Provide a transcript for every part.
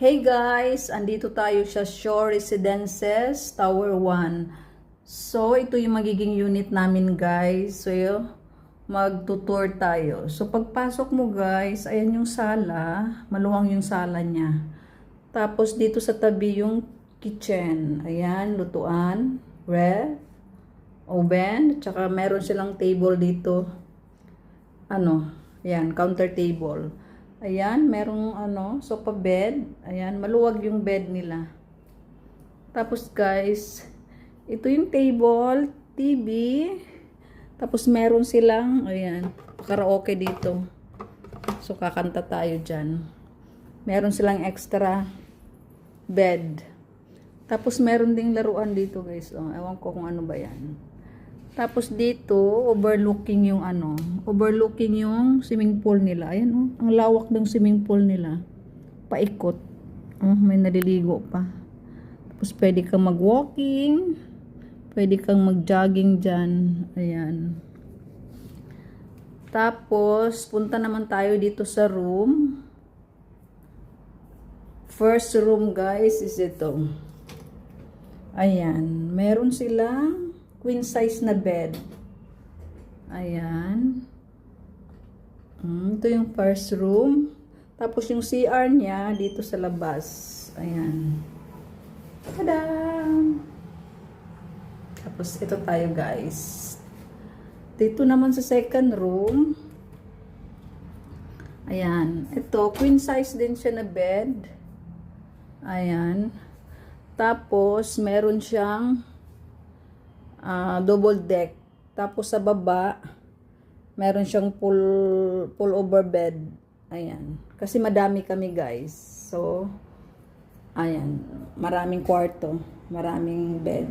Hey guys, andito tayo sa Shore Residences, Tower 1. So, ito yung magiging unit namin guys. So, magtutour tayo. So, pagpasok mo guys, ayan yung sala. Maluwang yung sala niya. Tapos, dito sa tabi yung kitchen. Ayan, lutuan, ref, oven. Tsaka meron silang table dito. Ayan, counter table. Ayan, merong sofa bed. Ayan, maluwag yung bed nila. Tapos guys, ito yung table, TV. Tapos meron silang, ayan, karaoke dito. So kakanta tayo dyan. Meron silang extra bed. Tapos meron ding laruan dito guys. Oh, ewan ko kung ano ba yan. Tapos dito, overlooking yung swimming pool nila. Ayan oh, ang lawak ng swimming pool nila. Paikot. Oh, may naliligo pa. Tapos pwede kang mag-walking, pwede kang mag-jogging dyan. Ayan. Tapos, punta naman tayo dito sa room. First room guys is ito. Ayan. Meron silang queen size na bed. Ayan. Ito yung first room. Tapos yung CR niya dito sa labas. Ayan. Tada! Tapos ito tayo guys. Dito naman sa second room. Ayan. Ito, queen size din siya na bed. Ayan. Tapos meron siyang double deck. Tapos sa baba, meron siyang pull over bed. Ayan. Kasi madami kami guys. So, ayan. Maraming kwarto. Maraming bed.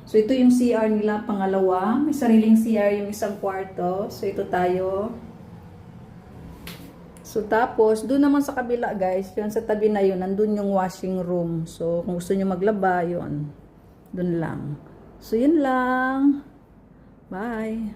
So, ito yung CR nila, pangalawa. May sariling CR yung isang kwarto. So, ito tayo. So, tapos, doon naman sa kabila guys, yun sa tabi na yun, nandun yung washing room. So, kung gusto nyo maglaba, yun. Doon lang. So, yun lang. Bye.